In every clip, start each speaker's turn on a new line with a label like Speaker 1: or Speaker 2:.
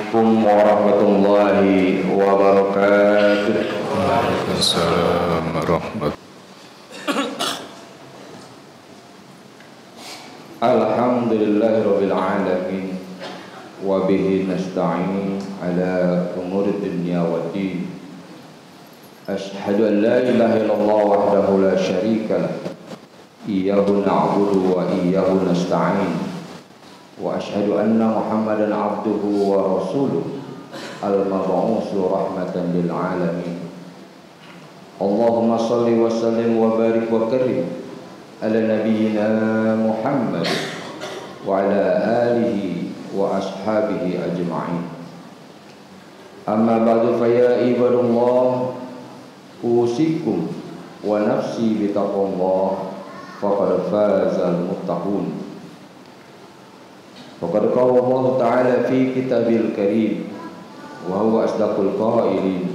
Speaker 1: Assalamualaikum warahmatullahi wabarakatuh.
Speaker 2: Waalaikumsalam warahmatullahi.
Speaker 1: Alhamdulillahirabbil alamin wa bihi nasta'in ala umuri dunya waddin. Asyhadu an la ilaha illallah wahdahu la syarika lah. Iyyahu na'budu wa iyyahu nasta'in. Wa asyhadu anna Muhammadan abduhu wa rasuluh al-mab'uusu rahmatan lil alamin. Allahumma shalli wa sallim wa barik wa karim ala nabiyyina Muhammad wa ala alihi wa ashabihi ajma'in. Amma ba'du, fa ya ibadallah, usikum wa nafsi bi taqwallah, faqad fazal muttaqun. Faqad qala Allah Ta'ala fi kitabil karim wa huwa asdaqul qailin.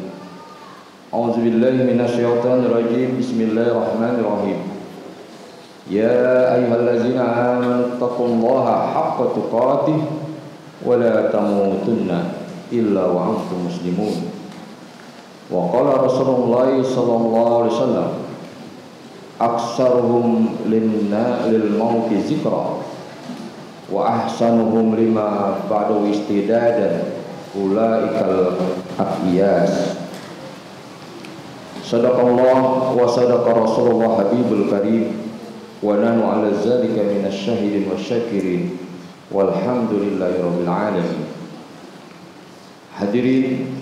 Speaker 1: A'udzu billahi minasy syaithanir rajim. Bismillahirrahmanirrahim. Ya ayyuhallazina amanu taqullaha haqqa tuqatih wa la tamutunna illa wa antum muslimun. Wa qala Rasulullah sallallahu alaihi wasallam, aksaruhum lil mauti zikra wa ahsanuhum lima ba'du istidadan ulaikal aqiyas. Sadaqallah wa sadaqa Rasulullah Habibul Karim wa nahnu ala zalika minasy syahidin wasyakirin walhamdulillahi rabbil alamin. Hadirin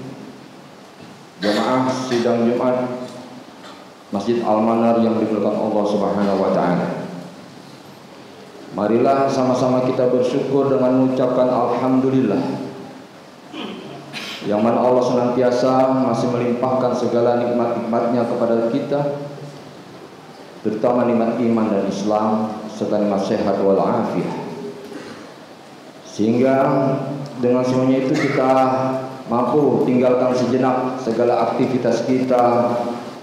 Speaker 1: jamaah sidang Jumat Masjid Al-Manar yang dimuliakan Allah Subhanahu wa taala. Marilah sama-sama kita bersyukur dengan mengucapkan alhamdulillah, yang mana Allah senantiasa masih melimpahkan segala nikmat-nikmatnya kepada kita, terutama nikmat iman dan Islam serta nikmat sehat wal afiah, sehingga dengan semuanya itu kita mampu tinggalkan sejenak segala aktivitas kita,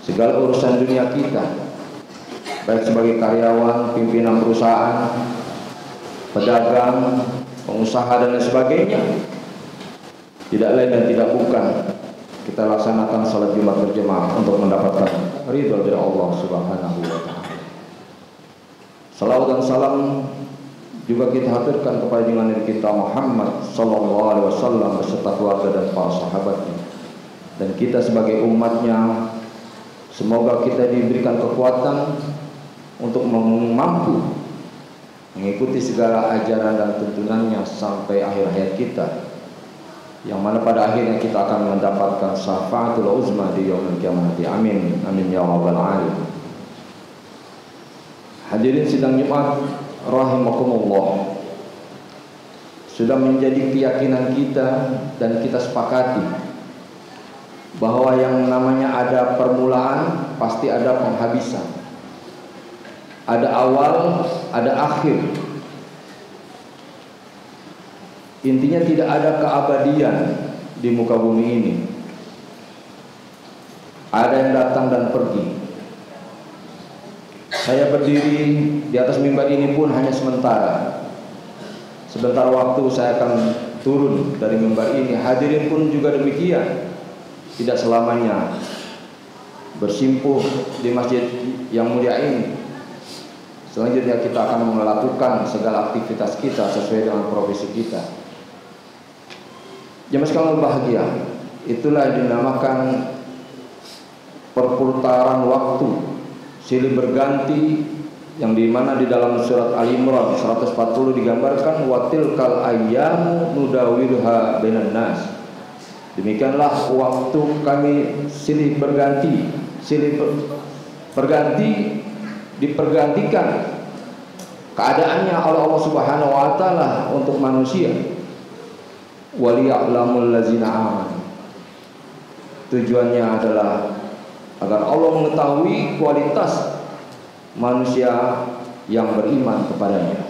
Speaker 1: segala urusan dunia kita, baik sebagai karyawan, pimpinan perusahaan, pedagang, pengusaha dan lain sebagainya. Tidak lain dan tidak bukan kita laksanakan salat Jumat berjamaah untuk mendapatkan ridha dari Allah Subhanahu wa taala. Salawat dan salam juga kita haturkan kepada junjungan kita Muhammad sallallahu alaihi wasallam beserta keluarga dan para sahabatnya, dan kita sebagai umatnya. Semoga kita diberikan kekuatan untuk mampu mengikuti segala ajaran dan tuntunannya sampai akhir hayat kita, yang mana pada akhirnya kita akan mendapatkan syafaatul uzma di yaumil qiyamah. Amin amin ya rabbal alamin. Hadirin sidang Jumat rahimakumullah, sudah menjadi keyakinan kita dan kita sepakati bahwa yang namanya ada permulaan pasti ada penghabisan. Ada awal, ada akhir. Intinya tidak ada keabadian di muka bumi ini. Ada yang datang dan pergi. Saya berdiri di atas mimbar ini pun hanya sementara. Sebentar waktu saya akan turun dari mimbar ini. Hadirin pun juga demikian. Tidak selamanya bersimpuh di masjid yang mulia ini. Selanjutnya kita akan melakukan segala aktivitas kita sesuai dengan profesi kita. Jemaah sekalian bahagia, itulah dinamakan perputaran waktu, silih berganti, yang dimana di dalam surat Al-Imran 140 digambarkan watilkal ayyamu nudawilha bainan nas. Demikianlah waktu kami silih berganti, dipergantikan keadaannya oleh Allah Subhanahu wa taala untuk manusia. Waliya'lamul ladzina amanu. Tujuannya adalah agar Allah mengetahui kualitas manusia yang beriman kepadanya.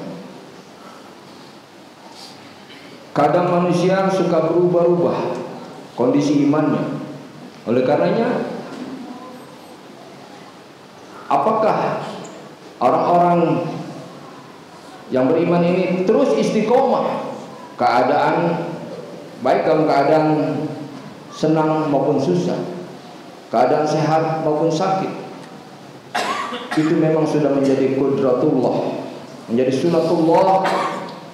Speaker 1: Kadang manusia suka berubah-ubah kondisi imannya. Oleh karenanya, apakah orang-orang yang beriman ini terus istiqomah keadaan baik dalam keadaan senang maupun susah, keadaan sehat maupun sakit, itu memang sudah menjadi qudratullah, menjadi sunatullah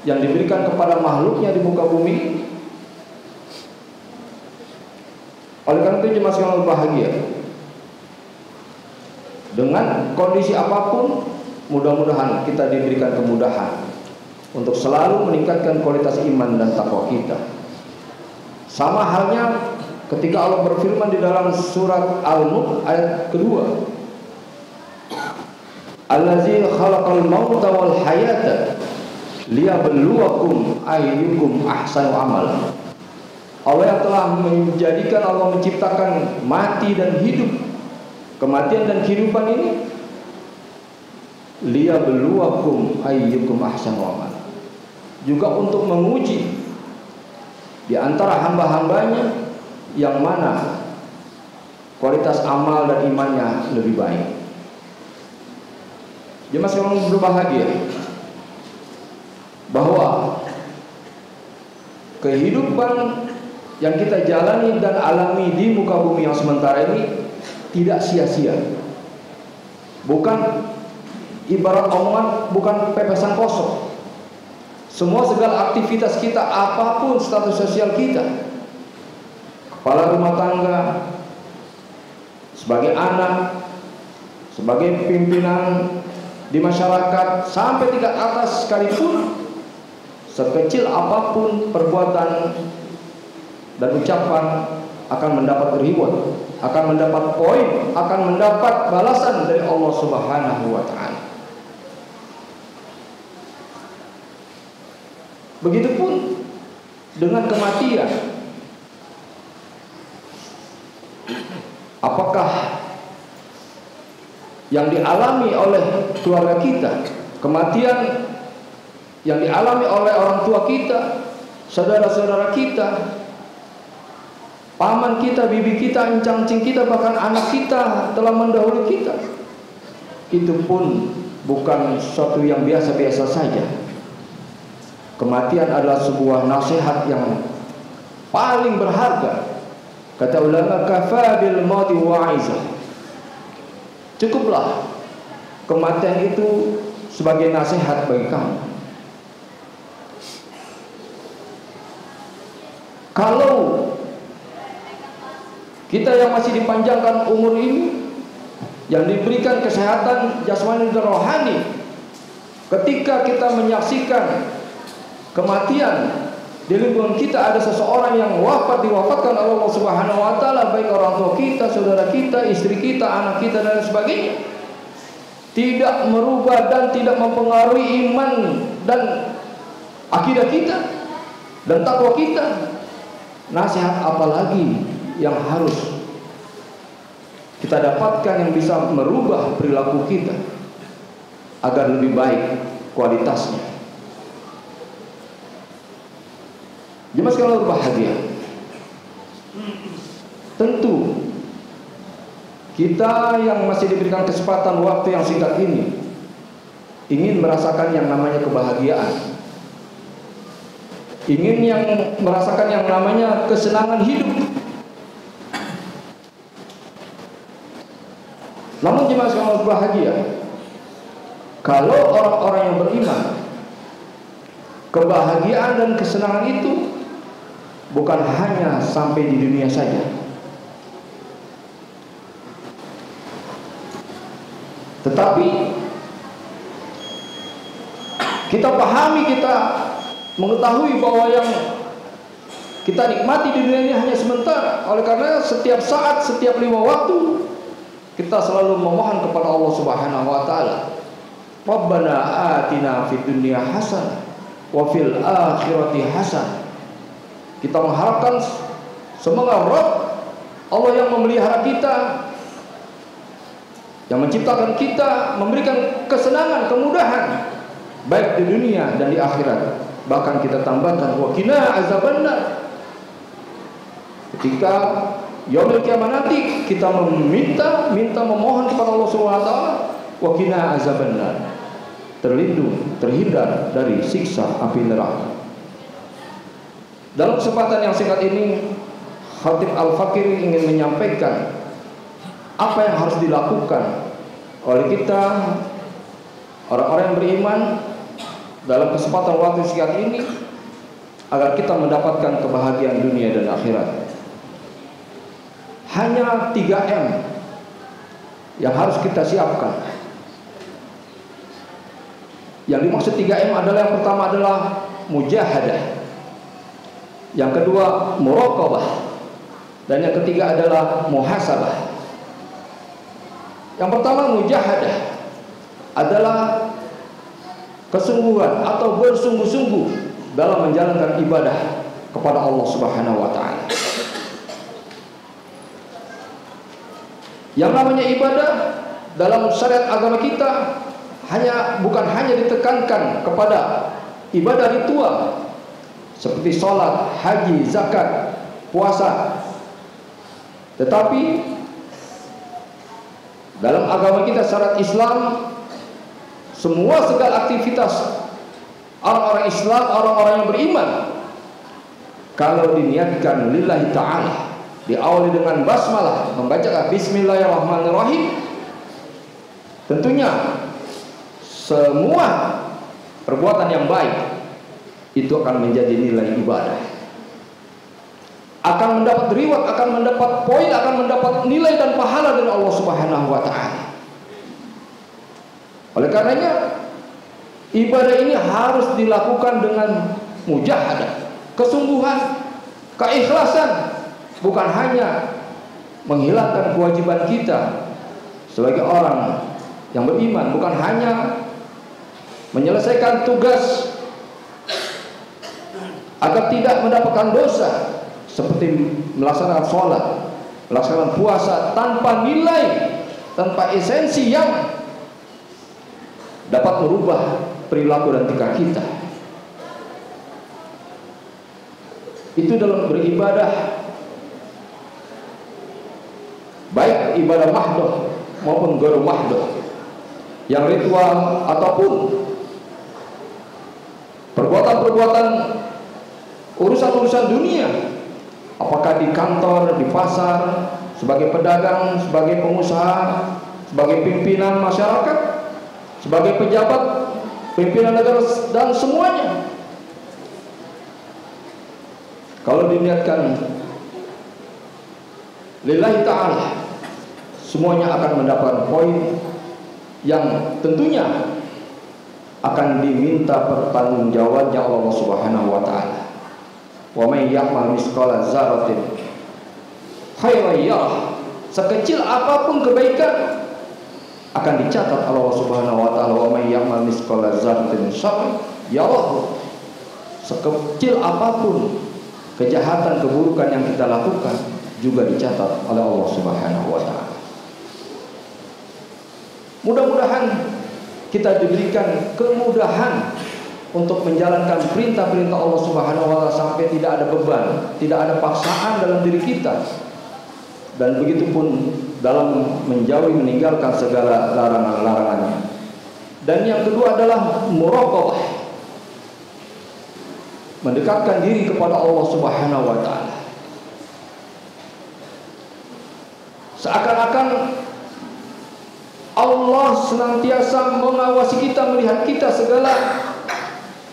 Speaker 1: yang diberikan kepada makhluknya di muka bumi. Oleh karena itu jemaah sekalian bahagia, dengan kondisi apapun, mudah-mudahan kita diberikan kemudahan untuk selalu meningkatkan kualitas iman dan takwa kita. Sama halnya ketika Allah berfirman di dalam surat Al-Mulk ayat kedua, Allazi khalaqal mauta wal hayata liyabluwakum ayyukum ahsanu amala. Allah yang telah menjadikan, Allah menciptakan mati dan hidup, kematian dan kehidupan ini, liyabluwakum ayyukum ahsanu amala, juga untuk menguji di antara hamba-hambanya yang mana kualitas amal dan imannya lebih baik. Jemaah sekalian berbahagia bahwa kehidupan yang kita jalani dan alami di muka bumi yang sementara ini tidak sia-sia. Bukan ibarat omongan, bukan pepesan kosong. Semua segala aktivitas kita, apapun status sosial kita, kepala rumah tangga, sebagai anak, sebagai pimpinan di masyarakat, sampai tingkat atas sekalipun, sekecil apapun perbuatan dan ucapan akan mendapat reward, akan mendapat poin, akan mendapat balasan dari Allah Subhanahu wa ta'ala. Begitupun dengan kematian. Apakah yang dialami oleh keluarga kita, kematian yang dialami oleh orang tua kita, saudara-saudara kita, paman kita, bibi kita, encang-encing kita, bahkan anak kita telah mendahului kita, itu pun bukan sesuatu yang biasa-biasa saja. Kematian adalah sebuah nasihat yang paling berharga. Kata ulama, kafa bil mauti wa'izah. Cukuplah kematian itu sebagai nasihat bagi kamu. Kalau kita yang masih dipanjangkan umur ini, yang diberikan kesehatan jasmani dan rohani, ketika kita menyaksikan kematian di lingkungan kita, ada seseorang yang diwafatkan oleh Allah Subhanahu wa ta'ala, baik orang tua kita, saudara kita, istri kita, anak kita dan sebagainya, tidak merubah dan tidak mempengaruhi iman dan akidah kita dan takwa kita, nasihat apalagi yang harus kita dapatkan yang bisa merubah perilaku kita agar lebih baik kualitasnya. Jemaah sekalian berbahagia, tentu kita yang masih diberikan kesempatan waktu yang singkat ini ingin merasakan yang namanya kebahagiaan, ingin yang merasakan yang namanya kesenangan hidup. Namun jemaah sekalian berbahagia, kalau orang-orang yang beriman, kebahagiaan dan kesenangan itu bukan hanya sampai di dunia saja, tetapi kita pahami, kita mengetahui bahwa yang kita nikmati di dunia ini hanya sementara. Oleh karena setiap saat, setiap 5 waktu kita selalu memohon kepada Allah Subhanahu wa ta'ala, Rabbana atina fid dunya hasanah wa fil akhirati hasanah. Kita mengharapkan semoga Rabb, Allah yang memelihara kita, yang menciptakan kita, memberikan kesenangan, kemudahan baik di dunia dan di akhirat. Bahkan kita tambahkan wa qina azabannar. Ketika yaumul kiamat nanti kita memohon kepada Allah Subhanahu wa taala, wa qina azabannar, terlindung, terhindar dari siksa api neraka. Dalam kesempatan yang singkat ini, Khatib Al-Fakir ingin menyampaikan apa yang harus dilakukan oleh kita orang-orang yang beriman dalam kesempatan waktu singkat ini agar kita mendapatkan kebahagiaan dunia dan akhirat. Hanya 3M yang harus kita siapkan. Yang dimaksud 3M adalah, yang pertama adalah mujahadah, yang kedua muraqabah, dan yang ketiga adalah muhasabah. Yang pertama mujahadah adalah kesungguhan atau bersungguh-sungguh dalam menjalankan ibadah kepada Allah Subhanahu wa taala. Yang namanya ibadah dalam syariat agama kita bukan hanya ditekankan kepada ibadah ritual seperti sholat, haji, zakat, puasa, tetapi dalam agama kita syariat Islam, semua segala aktivitas orang-orang Islam, orang-orang yang beriman, kalau diniatkan lillahi ta'ala, diawali dengan basmalah, membaca bismillahirrahmanirrahim, tentunya semua perbuatan yang baik itu akan menjadi nilai ibadah, akan mendapat reward, akan mendapat poin, akan mendapat nilai dan pahala dari Allah Subhanahu wa taala. Oleh karenanya ibadah ini harus dilakukan dengan mujahadah, kesungguhan, keikhlasan, bukan hanya menghilangkan kewajiban kita sebagai orang yang beriman, bukan hanya menyelesaikan tugas agar tidak mendapatkan dosa seperti melaksanakan sholat, melaksanakan puasa tanpa nilai, tanpa esensi yang dapat merubah perilaku dan tingkah kita. Itu dalam beribadah, baik ibadah mahdoh maupun ghairu mahdoh, yang ritual ataupun perbuatan-perbuatan urusan-urusan dunia, apakah di kantor, di pasar, sebagai pedagang, sebagai pengusaha, sebagai pimpinan masyarakat, sebagai pejabat, pimpinan negara, dan semuanya. Kalau diniatkan lillahi ta'ala, semuanya akan mendapatkan poin yang tentunya akan diminta pertanggungjawabannya Allah Subhanahu wa taala. Wa may ya'mal misqala dzarratin khairan yarah. Sekecil apapun kebaikan akan dicatat Allah Subhanahu wa taala. Wa may ya'mal misqala dzarratin syarran yarah. Sekecil apapun kejahatan, keburukan yang kita lakukan juga dicatat oleh Allah Subhanahu wa taala. Mudah-mudahan kita diberikan kemudahan untuk menjalankan perintah-perintah Allah Subhanahu wa taala sampai tidak ada beban, tidak ada paksaan dalam diri kita. Dan begitu pun dalam menjauhi, meninggalkan segala larangan-larangannya. Dan yang kedua adalah muraqabah, mendekatkan diri kepada Allah Subhanahu wa taala. Seakan-akan Allah senantiasa mengawasi kita, melihat kita, segala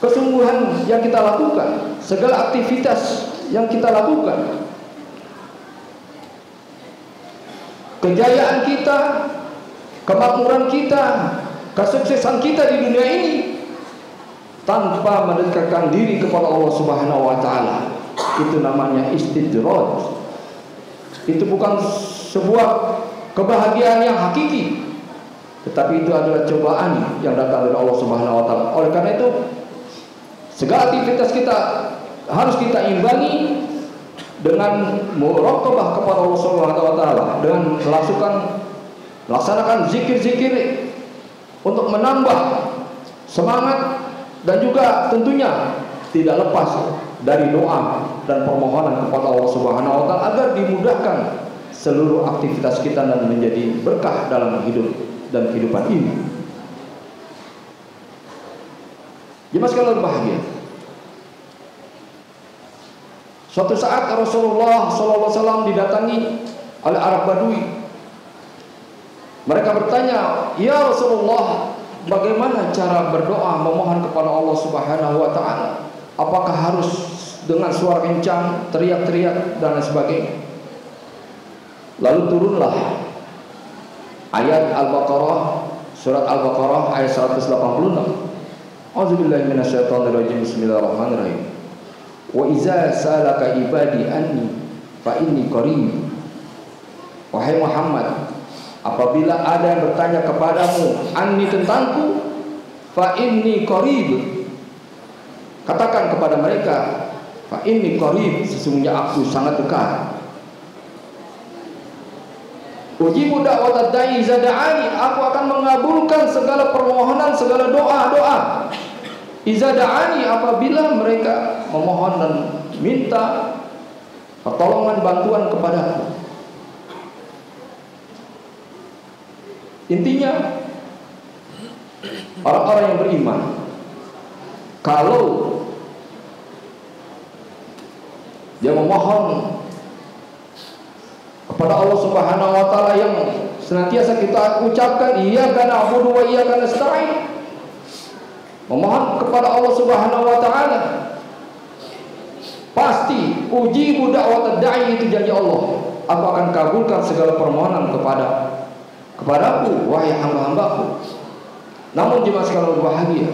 Speaker 1: kesungguhan yang kita lakukan, segala aktivitas yang kita lakukan, kejayaan kita, kemakmuran kita, kesuksesan kita di dunia ini, tanpa mendekatkan diri kepada Allah Subhanahu wa taala. Itu namanya istidraj. Itu bukan sebuah kebahagiaan yang hakiki, tetapi itu adalah cobaan yang datang dari Allah Subhanahu wa taala. Oleh karena itu, segala aktivitas kita harus kita imbangi dengan muraqabah kepada Allah Subhanahu wa taala, dengan melaksanakan zikir-zikir untuk menambah semangat, dan juga tentunya tidak lepas dari doa dan permohonan kepada Allah Subhanahu wa taala agar dimudahkan seluruh aktivitas kita dan menjadi berkah dalam hidup dan kehidupan ini. Jemaah sekalian berbahagia, Suatu saat Rasulullah SAW didatangi oleh Arab Badui. Mereka bertanya, "Ya Rasulullah, bagaimana cara berdoa memohon kepada Allah Subhanahu wa taala? Apakah harus dengan suara kencang, teriak-teriak dan lain sebagainya?" Lalu turunlah ayat Al-Baqarah, surat Al-Baqarah ayat 186. A'udzubillahi minasyaitonirrajim. Bismillahirrahmanirrahim. Wa iza salaka ibadi anni fa inni qarib. Wahai Muhammad, apabila ada yang bertanya kepadamu anni tentangku, fa inni qarib, katakan kepada mereka, fa inni qarib, sesungguhnya aku sangat dekat. Ujibu da'watad da'i iza da'ani, aku akan mengabulkan segala permohonan, segala doa-doa. Iza da'ani, apabila mereka memohon dan minta pertolongan, bantuan kepadaku. Intinya, orang-orang yang beriman, kalau dia memohon kepada Allah Subhanahu wa taala yang senantiasa kita ucapkan, iyyaka na'budu wa iyyaka nasta'in, memohon kepada Allah Subhanahu wa taala, pasti ujibu da'watad da'i, itu janji Allah, aku akan kabulkan segala permohonan kepadaku, wahai hamba-hambaku. Namun jemaah sekalian berbahagia,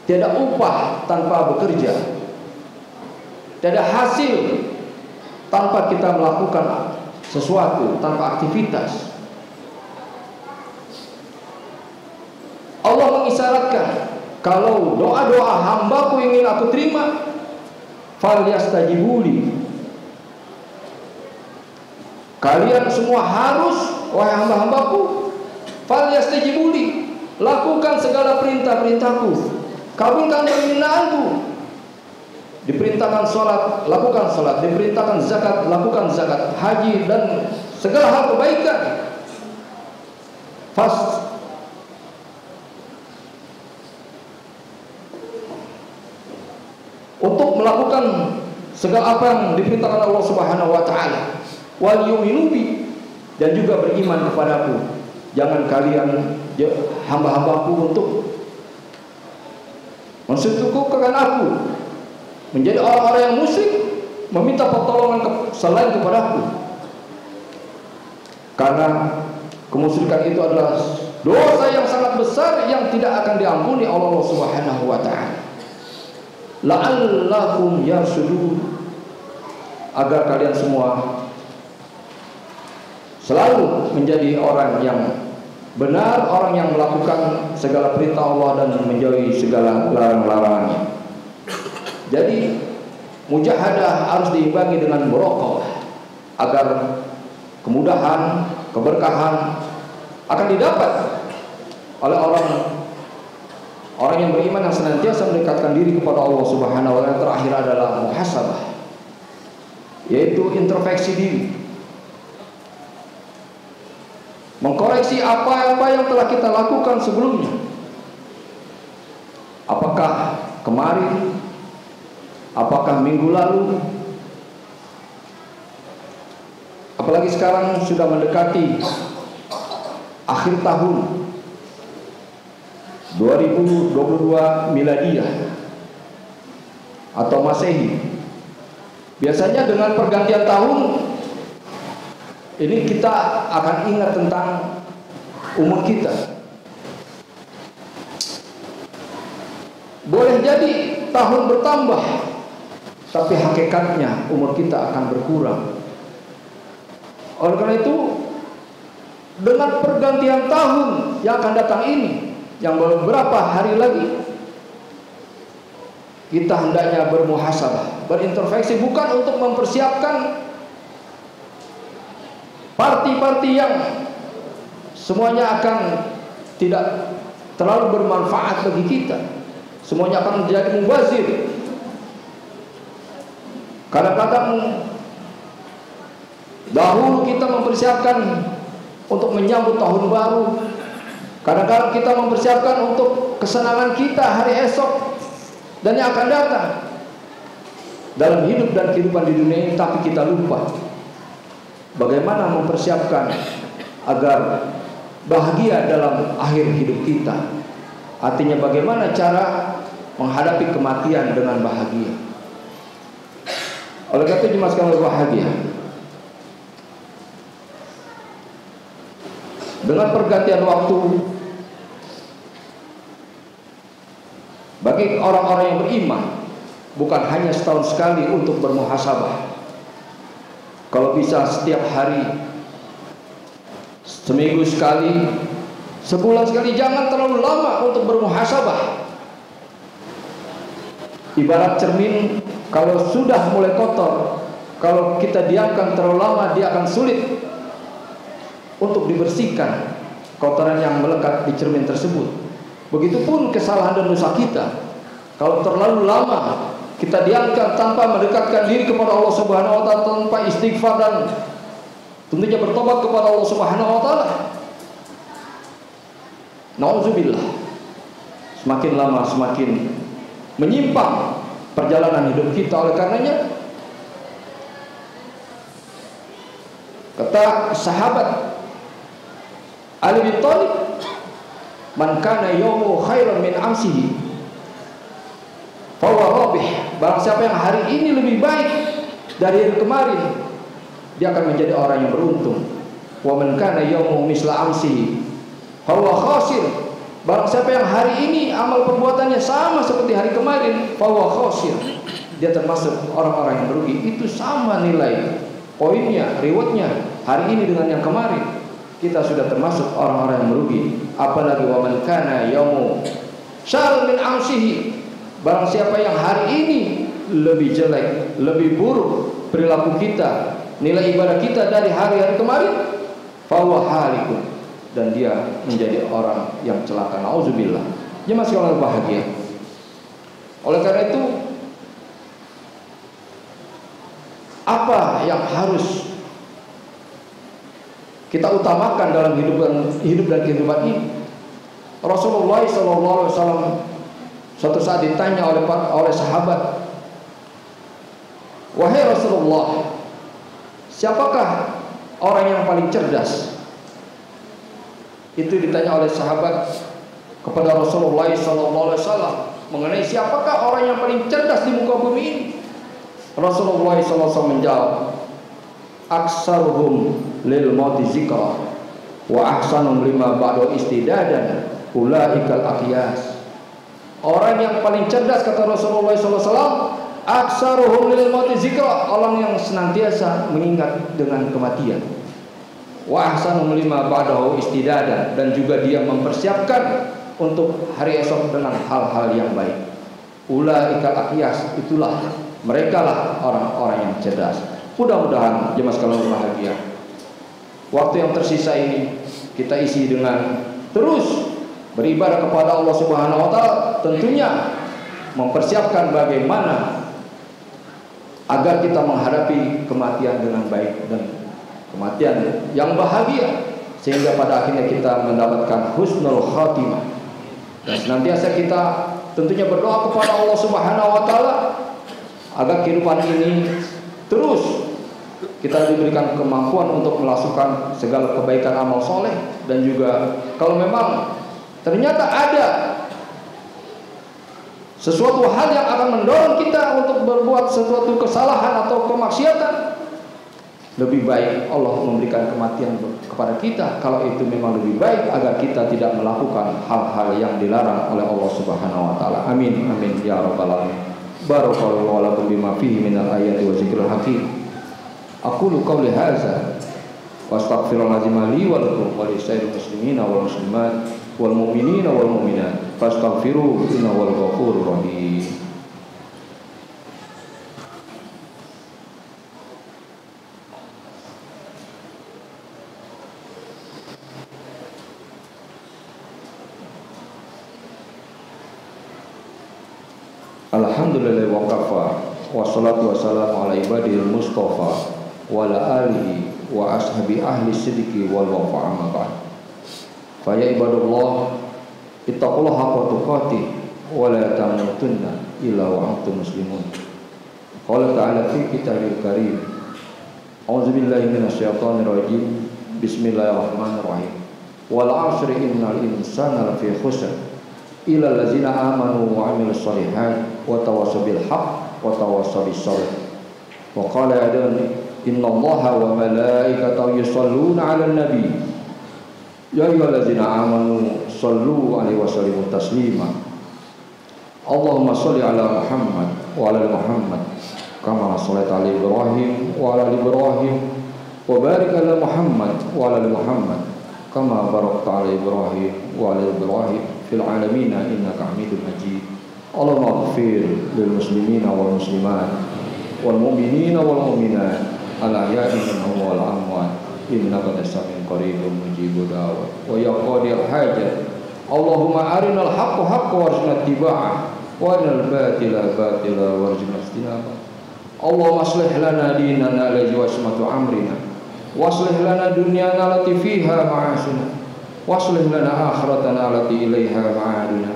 Speaker 1: tiada upah tanpa bekerja, tiada hasil tanpa kita melakukan sesuatu, tanpa aktivitas. Allah mengisyaratkan, kalau doa-doa hambaku ingin aku terima, falyastajibuli, kalian semua harus, wahai hamba-hambaku, falyastajibuli, lakukan segala perintah-perintahku, kabulkan permintaanku. Diperintahkan sholat, lakukan sholat. Diperintahkan zakat, lakukan zakat. Haji dan segala hal kebaikan. Untuk melakukan segala apa yang diperintahkan Allah Subhanahu wa taala. Wal yu'minu bi, dan juga beriman kepadaku. Jangan kalian hamba-hambaku untuk mensekutukan aku, menjadi orang-orang yang musyrik, meminta pertolongan selain kepadaku. Karena kemusyrikan itu adalah dosa yang sangat besar yang tidak akan diampuni oleh Allah Subhanahu wa taala. La'allakum yarsudun, agar kalian semua selalu menjadi orang yang benar, orang yang melakukan segala perintah Allah dan menjauhi segala larang-larangannya. Jadi mujahadah harus diimbangi dengan barokah, agar kemudahan, keberkahan akan didapat oleh orang yang beriman yang senantiasa mendekatkan diri kepada Allah Subhanahu wa taala. Yang terakhir adalah muhasabah, yaitu introspeksi diri, mengkoreksi apa-apa yang telah kita lakukan sebelumnya. Apakah kemarin, apakah minggu lalu, apalagi sekarang sudah mendekati akhir tahun 2022 Miladiyah atau Masehi. Biasanya dengan pergantian tahun ini kita akan ingat tentang umur kita. Boleh jadi tahun bertambah, tapi hakikatnya umur kita akan berkurang. Oleh karena itu, dengan pergantian tahun yang akan datang ini, yang beberapa hari lagi, kita hendaknya bermuhasabah, berintrospeksi, bukan untuk mempersiapkan parti-parti yang semuanya akan tidak terlalu bermanfaat bagi kita, semuanya akan menjadi mubazir. Kadang-kadang dahulu kita mempersiapkan untuk menyambut tahun baru, kadang-kadang kita mempersiapkan untuk kesenangan kita hari esok dan yang akan datang. dalam hidup dan kehidupan di dunia ini, tapi kita lupa bagaimana mempersiapkan agar bahagia dalam akhir hidup kita. Artinya bagaimana cara menghadapi kematian dengan bahagia. Oleh karena itu jemaah sekalian berbahagia, dengan pergantian waktu bagi orang-orang yang beriman, bukan hanya setahun sekali untuk bermuhasabah. Kalau bisa setiap hari, seminggu sekali, sebulan sekali, jangan terlalu lama untuk bermuhasabah. Ibarat cermin, kalau sudah mulai kotor, kalau kita diamkan terlalu lama, dia akan sulit untuk dibersihkan kotoran yang melekat di cermin tersebut. Begitupun kesalahan dan dosa kita, kalau terlalu lama kita diamkan tanpa mendekatkan diri kepada Allah Subhanahu wa taala, tanpa istighfar dan tentunya bertobat kepada Allah Subhanahu wa taala, nauzubillah, semakin lama semakin menyimpang perjalanan hidup kita. Oleh karenanya kata sahabat Ali bin Thalib, man kana yawmu khairan min amsihi fahuwa rabih. Barang siapa yang hari ini lebih baik dari hari kemarin, dia akan menjadi orang yang beruntung. Wa man kana yawmu misla amsihi fahuwa khasir. Barang siapa yang hari ini amal perbuatannya sama seperti hari kemarin, fahuwa khasir, dia termasuk orang-orang yang merugi. Itu sama nilai poinnya, rewardnya hari ini dengan yang kemarin. Kita sudah termasuk orang-orang yang merugi. Apalagi wa man kana yaumu syarrun min amsihi. Barang siapa yang hari ini lebih jelek, lebih buruk perilaku kita, nilai ibadah kita dari hari-hari kemarin, fahuwa halikun, dan dia menjadi orang yang celaka. Nauzubillah. Jemaah sekalian bahagia. Oleh karena itu, apa yang harus kita utamakan dalam hidup dan kehidupan ini? Rasulullah SAW suatu saat ditanya oleh sahabat, wahai Rasulullah, siapakah orang yang paling cerdas? Itu ditanya oleh sahabat kepada Rasulullah SAW mengenai siapakah orang yang paling cerdas di muka bumi ini. Rasulullah SAW menjawab, aksaruhum lil mauti zikra wa ahsanum lima ba'da istidadan ulaikal aqyas. Orang yang paling cerdas, kata Rasulullah SAW, aksaruhum lil mauti zikra, orang yang senantiasa mengingat dengan kematian. Wa ahsanum lima ba'dahu istidadan, dan juga dia mempersiapkan untuk hari esok dengan hal-hal yang baik. Ulaikal aqyas, itulah mereka lah orang-orang yang cerdas. Mudah-mudahan jemaah sekalian berbahagia, waktu yang tersisa ini kita isi dengan terus beribadah kepada Allah Subhanahu wa taala, tentunya mempersiapkan bagaimana agar kita menghadapi kematian dengan baik dan kematian yang bahagia, sehingga pada akhirnya kita mendapatkan husnul khatimah. Dan senantiasa kita tentunya berdoa kepada Allah Subhanahu wa taala agar kehidupan ini terus kita diberikan kemampuan untuk melakukan segala kebaikan amal soleh. Dan juga kalau memang ternyata ada sesuatu hal yang akan mendorong kita untuk berbuat sesuatu kesalahan atau kemaksiatan, lebih baik Allah memberikan kematian kepada kita kalau itu memang lebih baik, agar kita tidak melakukan hal-hal yang dilarang oleh Allah Subhanahu wa taala. Amin amin ya rabbal alamin. Barakallahu lakum bima fihi minal ayati wa zikril hakim. Aqulu qawli hadza wa astaghfirullahalazim li wa lakum wa lisairil muslimina wal muslimat wal mu'minina wal mu'minat fastaghfiruhu innahu wal ghafurur rahim. Alhamdulillah wa kafa wassalatu wassalamu ala ibadil mustafa wa ala alihi wa ashabi ahli sidiki wal wafa amma ba'd. Fa ya ibadallah, ittaqullaha haqqa tuqatih wa la tamutunna illa wa antum muslimun. Qala ta'ala fi kitabil karim. A'udzu billahi minasyaitonir rajim. Bismillahirrahmanirrahim. Wal 'ashri innal insana lafi khusr. Illa allazina amanu wa 'amilus shalihat wa tawassaw bil haqq wa tawassaw bis sabr. Wa qala adani innallaha wa malaikatahu yusholluna 'alan nabi. Ya ayyuhallazina amanu shallu 'alaihi wa sallimu taslima. Allahumma shalli 'ala Muhammad wa 'ala Muhammad kama shallaita 'ala Ibrahim wa 'ala Ibrahim wa barik 'ala Muhammad wa 'ala Muhammad kama barakta 'ala Ibrahim wa 'ala Ibrahim fil 'alamin innaka Hamidum Majid. Allahumma ighfir lil muslimina wal muslimat wal mu'minina wal mu'minat al ahya'i minhum wal amwat innaka sami'un qaribun mujibud da'wat wa ya qadir hajat. Allahumma arinal haqqa haqqan warzuqna ittiba'ah wa arinal batila batila warzuqna ijtinabah. Allahumma aslih lana dinana alladhi huwa ismatu amrina wa aslih lana dunyana allati fiha ma'ashuna wa aslih lana akhiratana allati ilaiha ma'aduna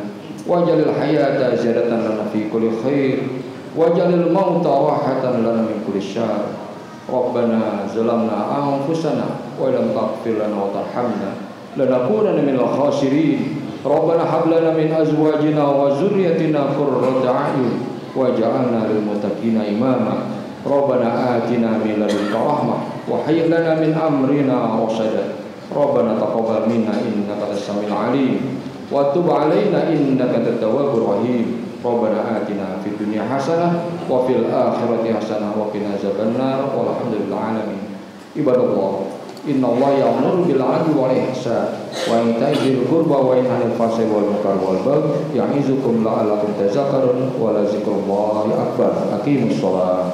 Speaker 1: waj'alil hayata ziyadatan lana fi kulli khair waj'alil mauta rahatan lana min kulli syarr. Rabbana zalamna anfusana wa lam taghfir lana wa tarhamna lanakunanna minal khasirin. Rabbana hab lana min azwajina wa dzurriyyatina qurrata a'yun waj'alna lil muttaqina imama. Rabbana atina min ladunka rahmah wa hayyi lana min amrina rashada. Rabbana taqabbal minna innaka as-sami'ul 'alim wa tub 'alaina innaka at-tawwabur rahim. Rabbana atina fid dunya hasanah wa fil akhirati hasanah wa qina azabannar walhamdulillahi alamin. Ibadallah, innallaha ya'muru bil 'adli wal ihsan wa ita'i dzil qurba wa yanha 'anil fahsya'i wal munkari wal baghi ya'izukum la'allakum tadhakkarun wa la dzikrullahi akbar. Aqimus shalah.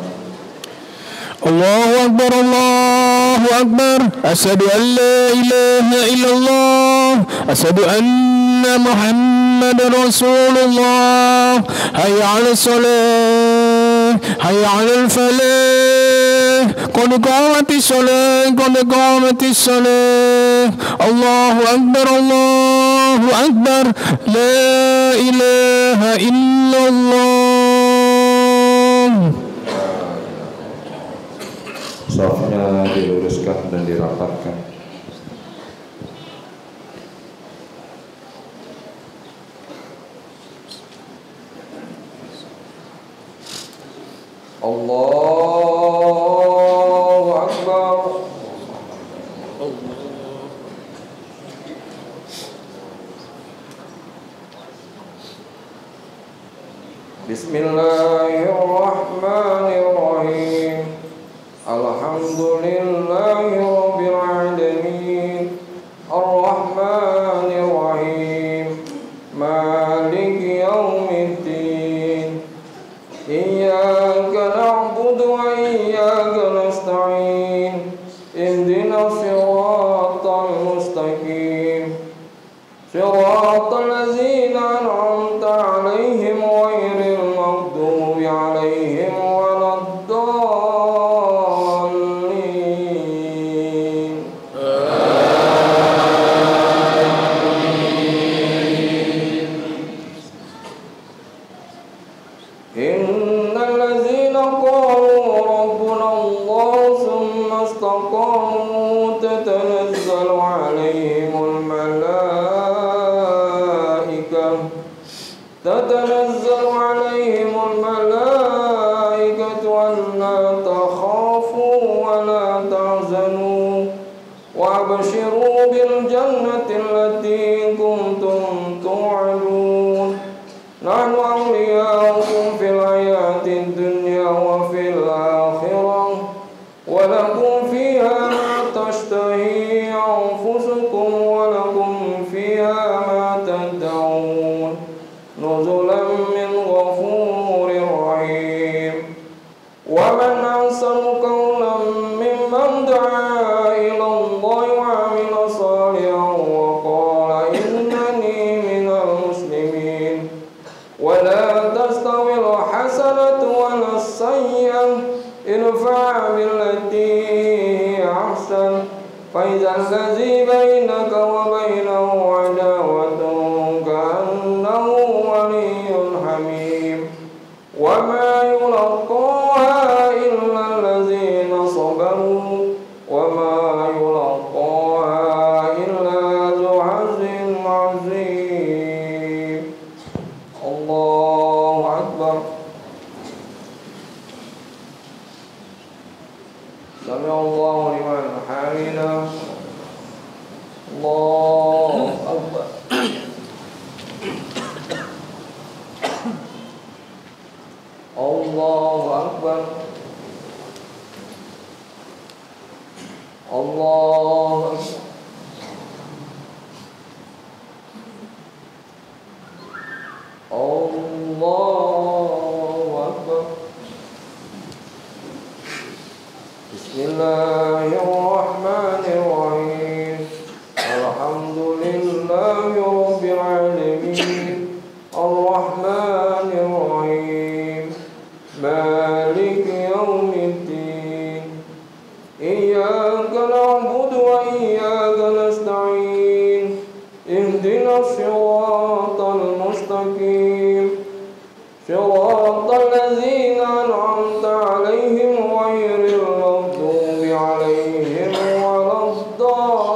Speaker 3: Allahu akbar, Allahu akbar. Asyhadu an la ilaha illallah, asyhadu anna Muhammadar Rasulullah. Hayya 'alas shalah, hayya 'alal falah. Qad qamatis shalah, qad qamatis shalah. Allahu akbar, Allahu akbar. La ilaha illallah.
Speaker 1: Safnya diluruskan dan dirapatkan. Allahu Akbar. Bismillahirrahmanirrahim. Alhamdulillahi rabbil alamin. Ar-Rahmanir Rahim. Maliki yaumiddin. Iyyaka na'budu wa iyyaka nasta'in. Ihdinas siratal mustaqim. Siratal ladzina an'amta 'alaihim ghairil maghdubi 'alaihim waladdallin. Innal ladzina qalu rabbuna Allah tsumma istaqamu tatanazzalu 'alaihimul malaikatu alla takhafu wa la tahzanu wa abshiru bil jannati allati kuntum tu'adun. Nahnu awliya'ukum fil hayatid dunya wa fil akhirah wa lakum fiha ma tashtahi anfusukum wa lakum fiha ma tad'un. Nuzulan min ghafurir rahim. Wa man ahsanu qawlan mimman da'a ila Allah wa 'amila salihan wa qala innani minal muslimin. Wa la tastawil hasanatu wa la sayyi'ah idfa' billati ahsan fa idza allazi bainaka wa bainahu 'adawatun ka'annahu waliyyun hamim. Wa ma yulaqaha Akbar. Allahu Akbar. Allahu Akbar. Bismillahirrahmanirrahim. Alhamdulillahi rabbil alamin. Ar-Rahmanir Rahim. Maliki yaumiddin. Iyyaka na'budu wa iyyaka nasta'in. Ihdinas siratal mustaqim. Siratal ladzina an'amta 'alaihim ghairil maghdubi 'alaihim waladdallin.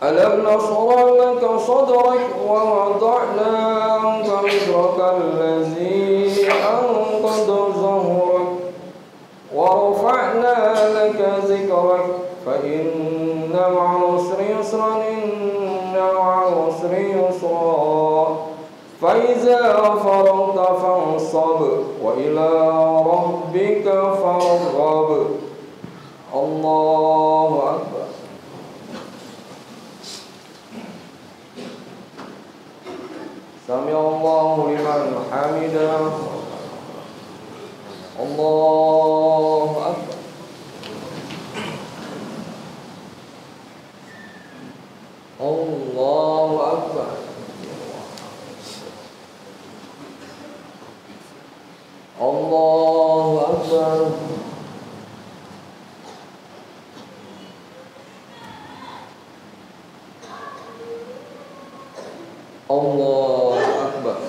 Speaker 1: Alam nashrah laka sadrak wa wada'na 'anka wizraka allazi anqadha dhahrak wa rafa'na laka dhikrak fa inna ma'al usri yusran inna ma'al usri yusra fa iza faragta fansab wa ila rabbika farghab. Allahu Akbar. Sami Allahu liman hamidah. Allahu Akbar. Allahu Akbar. Allahu Akbar. Allahu Akbar.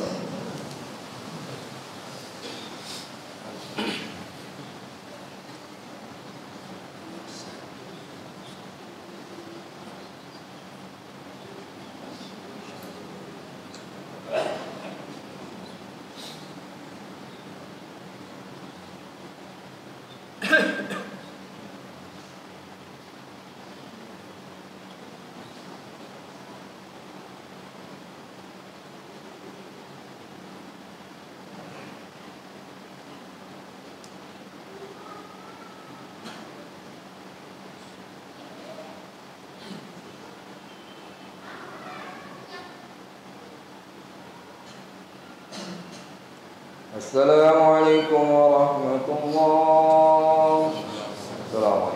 Speaker 1: Assalamualaikum warahmatullahi wabarakatuh.